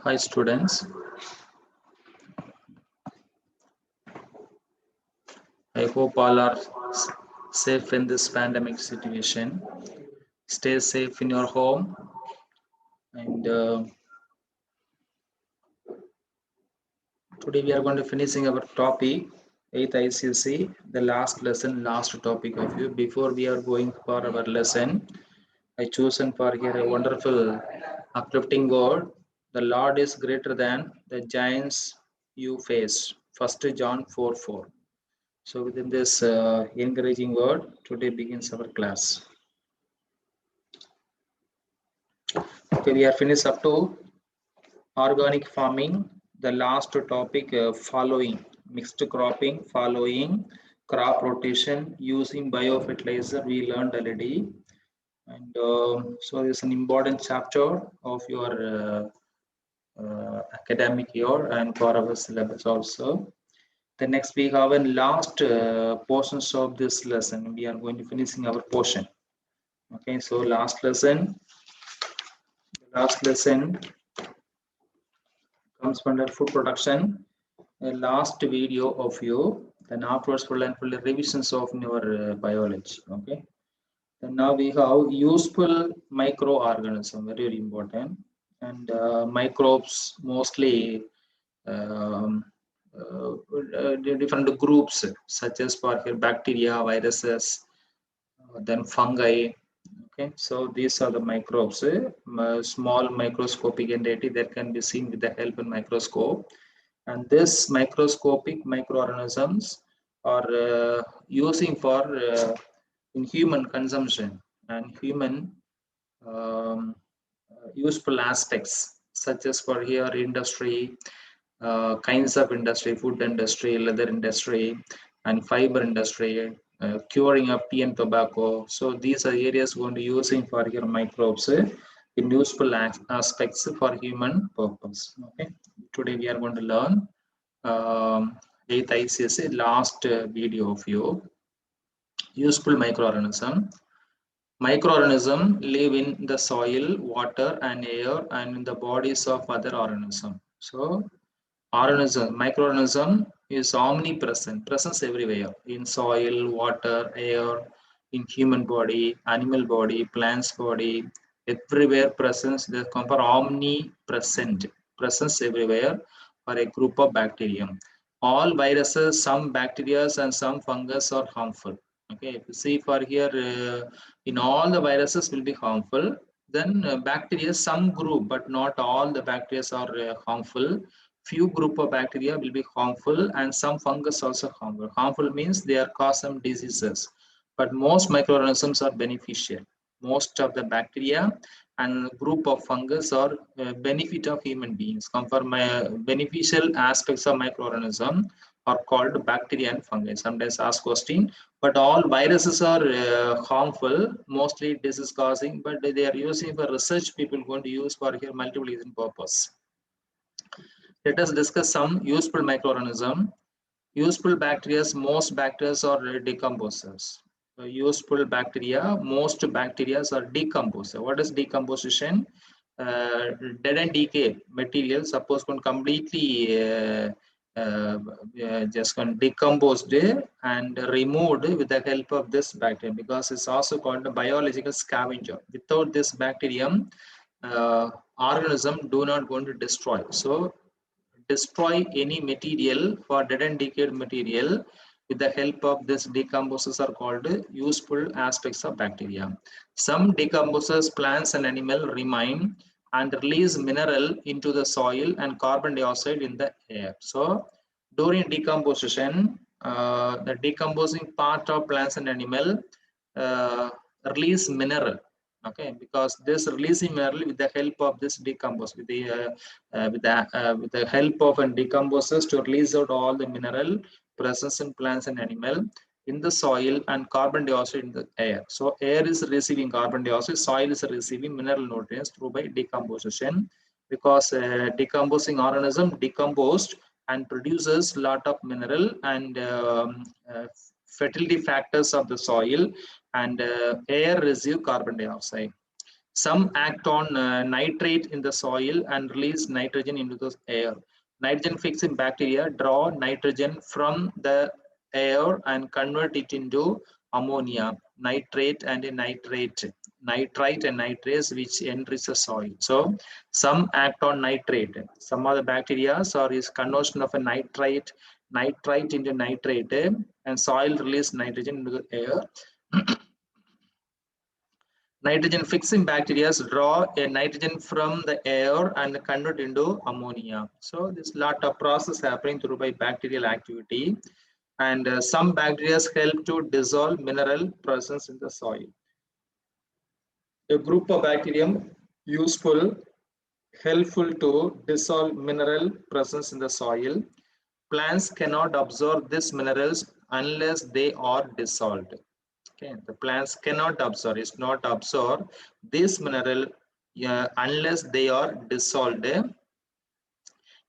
Hi students, I hope all are safe in this pandemic situation. Stay safe in your home and today we are going to finishing our topic 8th ICC, the last lesson, last topic of you. Before we are going for our lesson, I chosen for here a wonderful uplifting word. The Lord is greater than the giants you face. 1 John 4:4. So within this encouraging word, today begins our class. Okay, we are finished up to organic farming. The last topic following mixed cropping, following crop rotation, using biofertilizer. We learned already, and so it's an important chapter of your academic year and for our syllabus also. The next we have a last portions of this lesson. We are going to finishing our portion. Okay, so last lesson comes under food production. Last video of you. Then afterwards full and full revisions of your biology. Okay. Then now we have useful microorganism, very important, and microbes mostly um, different groups such as for here bacteria, viruses, then fungi. Okay, so these are the microbes, small microscopic entity that can be seen with the help of microscope. And this microscopic microorganisms are using for in human consumption and human um, useful aspects such as for here industry, kinds of industry, food industry, leather industry, and fiber industry, curing of tea and tobacco. So these are areas going to using for your microbes in useful aspects for human purpose. Okay. Today we are going to learn 8th ICSE last video of you. Useful microorganism. Microorganisms live in the soil, water, and air, and in the bodies of other organisms. So microorganism is omnipresent, presence everywhere in soil, water, air, in human body, animal body, plants body, everywhere presence. They come for omnipresent, presence everywhere for a group of bacterium. All viruses, some bacteria and some fungus are harmful. Okay, if you see for here, in all the viruses will be harmful. Then bacteria, some group, but not all the bacteria are harmful. Few group of bacteria will be harmful and some fungus also harmful. Harmful means they are cause some diseases, but most microorganisms are beneficial. Most of the bacteria and group of fungus are benefit of human beings. Come for my beneficial aspects of microorganism are called bacteria and fungi. Sometimes ask question, but all viruses are harmful, mostly disease causing, but they are using for research. People going to use for here multiple reason purpose. Let us discuss some useful microorganism. Useful bacteria, most bacteria are decomposers. Useful bacteria, most bacteria are decomposer. What is decomposition? Dead and decay material, suppose when completely just decomposed and removed with the help of this bacterium, because it's also called a biological scavenger. Without this bacterium, organism do not going to destroy. So destroy any material for dead and decayed material with the help of this decomposers are called useful aspects of bacteria. Some decomposers, plants and animal remain and release mineral into the soil and carbon dioxide in the air. So during decomposition, the decomposing part of plants and animal release mineral. Okay, because this releasing mineral with the help of this decompose with the help of and decomposers to release out all the mineral presence in plants and animal in the soil and carbon dioxide in the air. So air is receiving carbon dioxide, soil is receiving mineral nutrients through by decomposition, because decomposing organism decomposed and produces lot of mineral and fertility factors of the soil, and air receive carbon dioxide. Some act on nitrate in the soil and release nitrogen into the air. Nitrogen fixing bacteria draw nitrogen from the air and convert it into ammonia, nitrate and nitrite and nitrates, which enrich the soil. So some act on nitrate. Some of the bacteria is conversion of a nitrite into nitrate, and soil release nitrogen into the air. Nitrogen fixing bacteria draw a nitrogen from the air and convert into ammonia. So there's a lot of process happening through by bacterial activity, and some bacteria help to dissolve mineral presence in the soil. A group of bacterium useful, helpful to dissolve mineral presence in the soil. Plants cannot absorb these minerals unless they are dissolved. Okay, the plants cannot absorb, it's not absorb this mineral unless they are dissolved.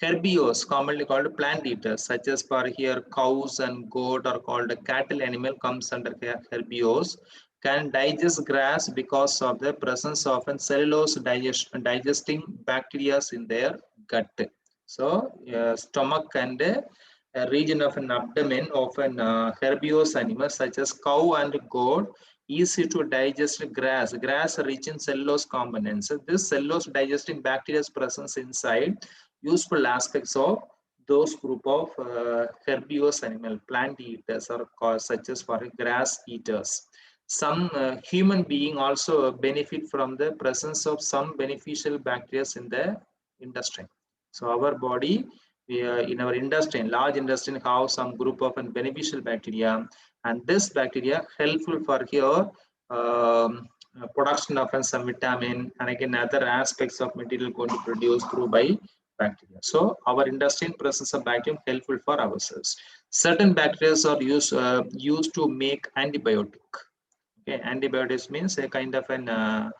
Herbivores, commonly called plant eaters, such as for here cows and goat are called cattle animal, comes under herbivores, can digest grass because of the presence of an cellulose digesting bacteria in their gut. So stomach and a region of an abdomen of an herbivorous animal such as cow and goat easy to digest grass. Grass rich in cellulose components. So this cellulose digesting bacteria's presence inside useful aspects of those group of herbivorous animal, plant eaters are called, such as for grass eaters. Some human being also benefit from the presence of some beneficial bacteria in the intestine. So our body, in our intestine, large intestine, have some group of beneficial bacteria, and this bacteria helpful for here production of some vitamin and again other aspects of material going to produce through by bacteria. So our intestine presence of bacterium helpful for ourselves. Certain bacteria are used to make antibiotic. Okay, antibiotics means a kind of an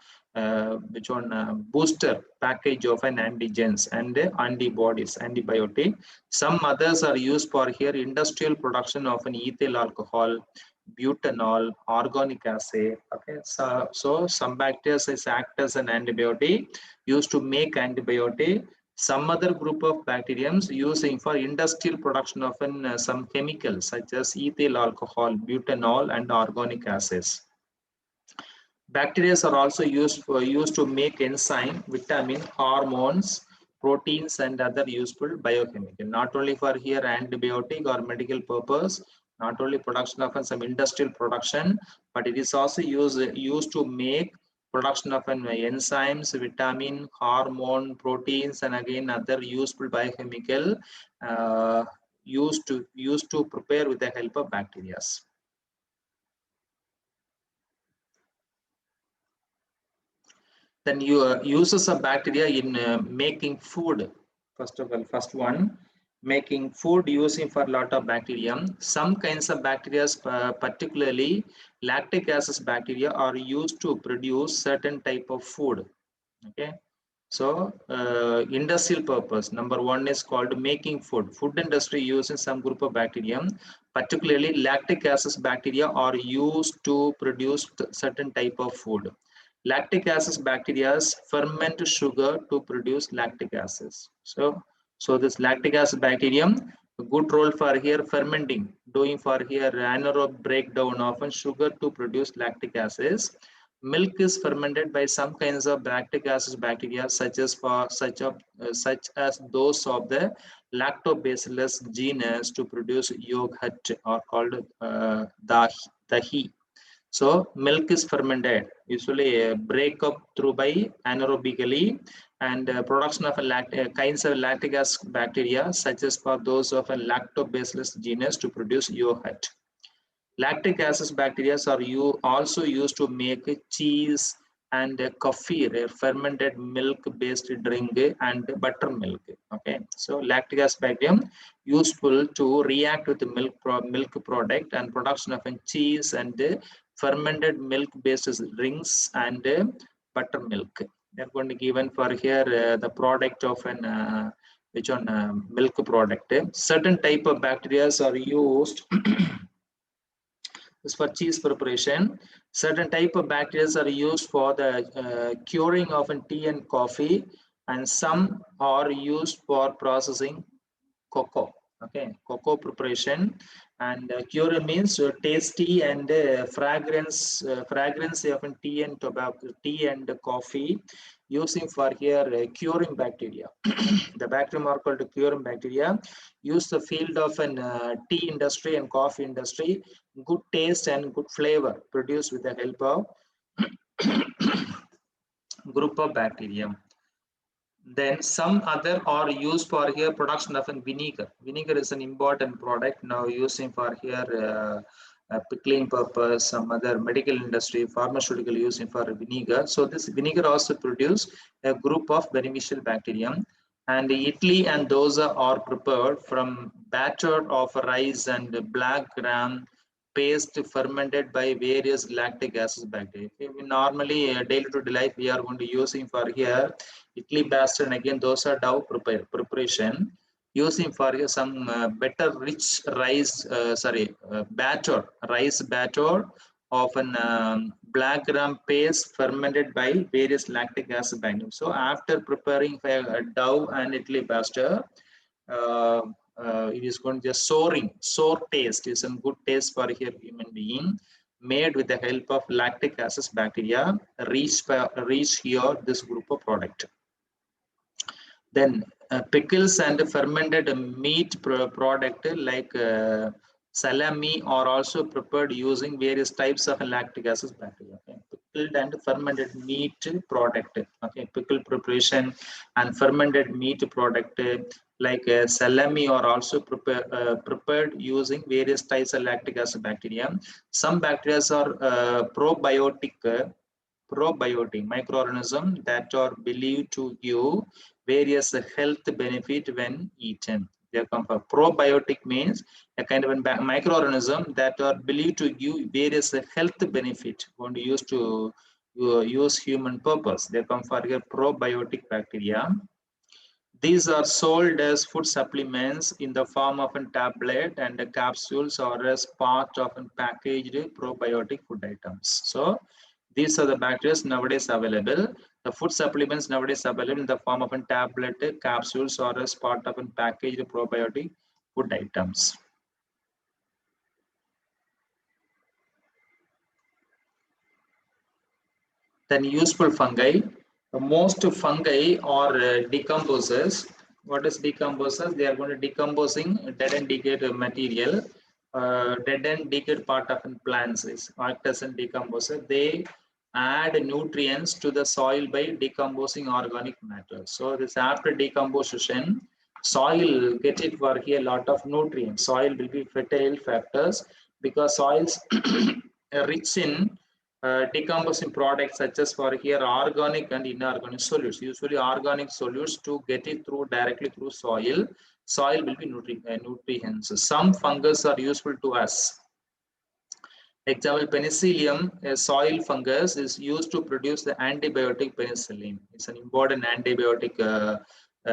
which one booster package of an antigens and antibodies, antibiotic. Some others are used for here industrial production of an ethyl alcohol, butanol, organic acid. Okay, so some bacteria act as an antibiotic used to make antibiotic. Some other group of bacteriums using for industrial production of some chemicals such as ethyl alcohol, butanol, and organic acids. Bacteria are also used to make enzyme, vitamin, hormones, proteins, and other useful biochemical. Not only for here antibiotic or medical purpose, not only production of some industrial production, but it is also used to make production of enzymes, vitamin, hormone, proteins, and again other useful biochemical used to prepare with the help of bacteria. Then uses of bacteria in making food. First of all, first one, making food using for a lot of bacteria. Some kinds of bacteria, particularly lactic acid bacteria, are used to produce certain type of food. Okay, so industrial purpose, number one is called making food. Food industry uses some group of bacteria, particularly lactic acid bacteria are used to produce certain type of food. Lactic acid bacteria ferment sugar to produce lactic acid. So this lactic acid bacterium, a good role for here fermenting, doing for here anaerobic breakdown of sugar to produce lactic acids. Milk is fermented by some kinds of lactic acid bacteria, such as those of the Lactobacillus genus to produce yogurt or called dahi. So milk is fermented, usually break up through by anaerobically, and production of kinds of lactic acid bacteria, such as for those of a Lactobacillus genus to produce yogurt. Lactic acid bacteria are also used to make cheese and kefir, fermented milk-based drink, and buttermilk. Okay, so lactic acid bacterium useful to react with the milk product and production of cheese and fermented milk-based drinks and buttermilk. They're going to given for here the product of an which on milk product. Certain type of bacteria are used. is for cheese preparation. Certain type of bacteria are used for the curing of tea and coffee, and some are used for processing cocoa. Okay, cocoa preparation. And cure means tasty and fragrance of tea and tobacco, tea and coffee, using for here curing bacteria. The bacterium are called curing bacteria, use the field of an tea industry and coffee industry, good taste and good flavor produced with the help of group of bacteria. Then some other are used for here production of a vinegar. Vinegar is an important product now using for here pickling purpose, some other medical industry, pharmaceutical using for vinegar. So this vinegar also produce a group of beneficial bacterium. And Italy and dosa are prepared from batter of rice and black gram paste fermented by various lactic acid bacteria. Normally, daily to day life, we are going to using for here Italy based and again dosa dough preparation, using for some better rich rice, batter, rice batter of an black gram paste fermented by various lactic acid bacteria. So after preparing for a dough and Italy pasta, uh, it is going to just sour taste is a good taste for a human being, made with the help of lactic acid bacteria, reach here this group of product. Then pickles and fermented meat product like salami are also prepared using various types of lactic acid bacteria. Okay. Pickled and fermented meat product. Okay, pickle preparation and fermented meat product like salami are also prepared using various types of lactic acid bacteria. Some bacteria are probiotic microorganisms that are believed to give various health benefit when eaten. They come from probiotic means a kind of a microorganism that are believed to give various health benefit when used to use human purpose. They come for a probiotic bacteria. These are sold as food supplements in the form of a tablet and capsules or as part of a packaged probiotic food items. So these are the bacteria nowadays available. The food supplements nowadays available in the form of a tablet, capsules or as part of a packaged probiotic food items. Then useful fungi. Most fungi are decomposers. What is decomposers? They are going to decomposing dead and decayed material. Dead and decayed part of plants is act as a decomposer. They add nutrients to the soil by decomposing organic matter. So this after decomposition, soil get it for here a lot of nutrients. Soil will be fertile factors because soils rich in decomposing products such as for here organic and inorganic solutes. Usually organic solutes to get it through directly through soil. Soil will be nutrients. Some fungus are useful to us. Example, penicillium, a soil fungus, is used to produce the antibiotic penicillin. It's an important antibiotic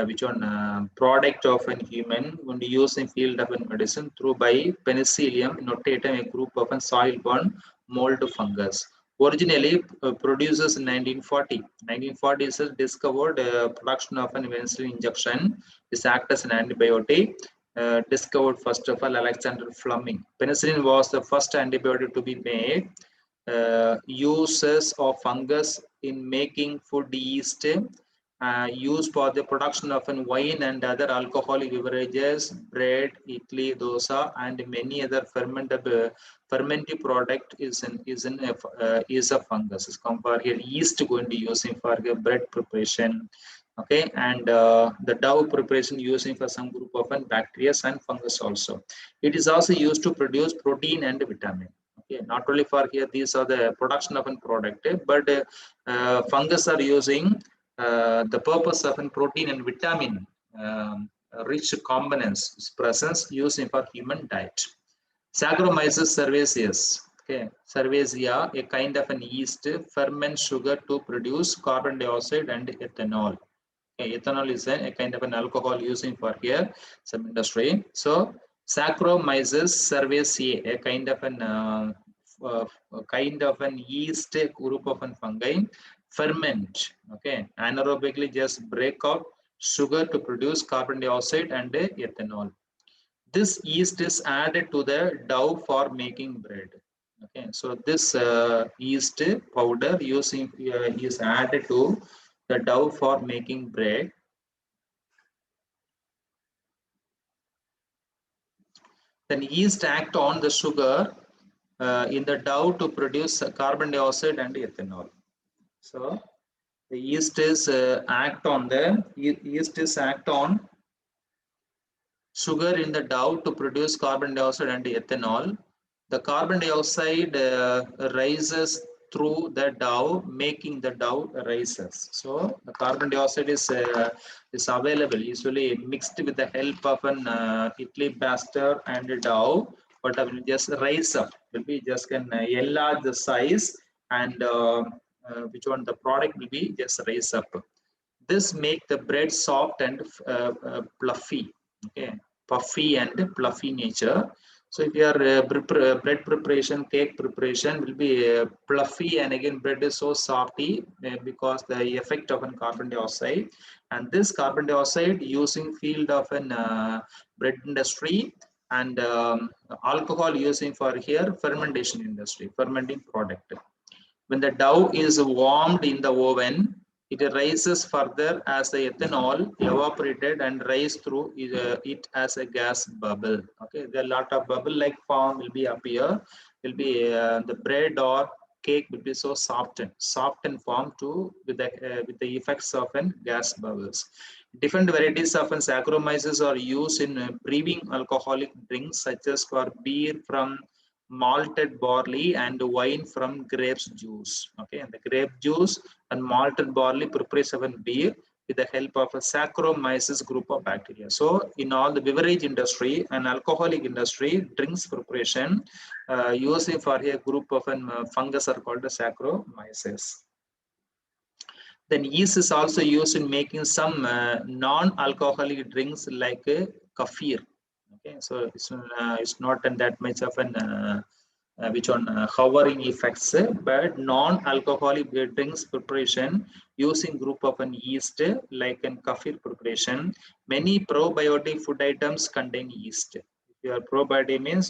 which one product of a human when used in field of medicine through by Penicillium notatum, a group of a soil-borne mold fungus. Originally produces in 1940. 1940 is discovered production of an penicillin injection is act as an antibiotic. Discovered first of all Alexander Fleming. Penicillin was the first antibiotic to be made. Uses of fungus in making food yeast, used for the production of wine and other alcoholic beverages, bread, idli, dosa, and many other fermented product is a fungus. It's compared here yeast going to using for bread preparation. Okay, and the dough preparation using for some group of bacteria and fungus also. It is also used to produce protein and vitamin. Okay, not only for here these are the production of a product, but fungus are using the purpose of a protein and vitamin rich components presence using for human diet. Saccharomyces cerevisiae. Okay, cerevisia, a kind of an yeast, ferments sugar to produce carbon dioxide and ethanol. Okay, ethanol is a kind of an alcohol using for here some industry. So Saccharomyces cerevisiae, a kind of an kind of an yeast group of an fungi ferment, okay, anaerobically just break out sugar to produce carbon dioxide and ethanol. This yeast is added to the dough for making bread. Okay, so this yeast powder is added to the dough for making bread. Then yeast act on the sugar in the dough to produce carbon dioxide and ethanol. So the yeast is act on sugar in the dough to produce carbon dioxide and ethanol. The carbon dioxide rises through the dough, making the dough rises. So the carbon dioxide is available, usually mixed with the help of an Italy baster and dough, but will just rise up. Will be just can enlarge the size, and which one the product will be just rise up. This make the bread soft and fluffy, okay, puffy and fluffy nature. So if your bread preparation, cake preparation will be fluffy, and again bread is so softy because the effect of an carbon dioxide, and this carbon dioxide using field of an bread industry, and alcohol using for here fermentation industry, fermenting product. When the dough is warmed in the oven, it rises further as the ethanol evaporated and rise through it as a gas bubble. Okay, there are a lot of bubble-like form will be appear. Will be the bread or cake will be so softened form too with the effects of an gas bubbles. Different varieties of Saccharomyces are used in brewing alcoholic drinks such as for beer from malted barley and wine from grapes juice. Okay, and the grape juice and malted barley preparation of beer with the help of a Saccharomyces group of bacteria. So in all the beverage industry and alcoholic industry, drinks preparation using for a group of fungus are called the Saccharomyces. Then yeast is also used in making some non-alcoholic drinks like kefir. Okay, so it's not that much of an which on hovering effects, but non-alcoholic drinks preparation using group of an yeast like an kefir preparation. Many probiotic food items contain yeast. Your probiotic means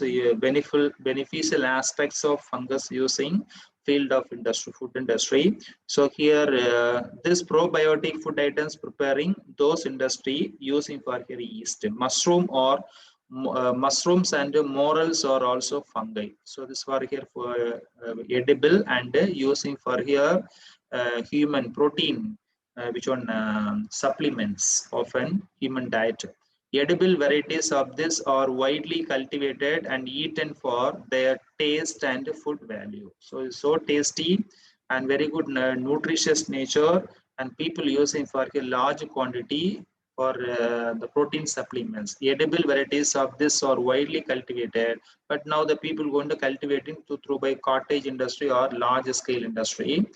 beneficial aspects of fungus using field of industry, food industry. So here this probiotic food items preparing those industry using for here yeast, mushroom or mushrooms and morels are also fungi. So this for here for edible and using for here human protein, which one supplements of an human diet. Edible varieties of this are widely cultivated and eaten for their taste and food value. So it's so tasty and very good nutritious nature, and people using for a large quantity for the protein supplements. Edible varieties of this are widely cultivated, but now the people going to cultivate it through by cottage industry or large scale industry,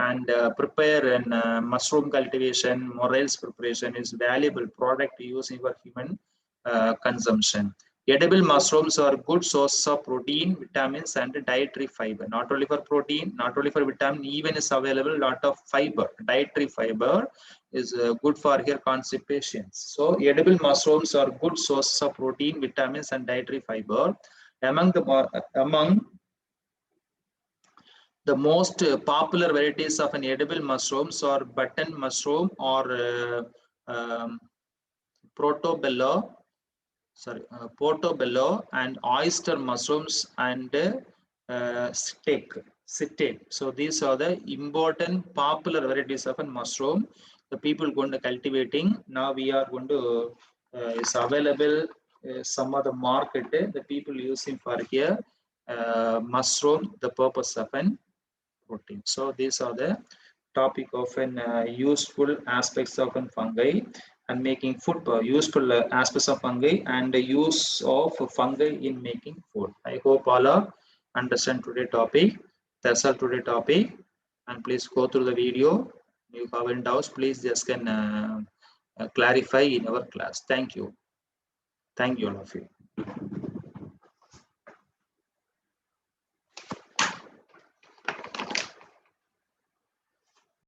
and prepare and mushroom cultivation, morels preparation is valuable product using for human consumption. Edible mushrooms are good source of protein, vitamins, and dietary fiber. Not only for protein, not only for vitamin, even is available lot of fiber. Dietary fiber is good for here constipation. So edible mushrooms are good source of protein, vitamins, and dietary fiber. Among the most popular varieties of an edible mushrooms are button mushroom or portobello, portobello, and oyster mushrooms and steak. So these are the important popular varieties of a mushroom. The people going to cultivating. Now we are going to is available some of the market. The people using for here mushroom the purpose of an protein. So these are the topic of an useful aspects of an fungi and making food, useful aspects of fungi and the use of fungi in making food. I hope all are understand today topic. That's all today topic, and please go through the video. If you have any doubts, please just can clarify in our class. Thank you all of you.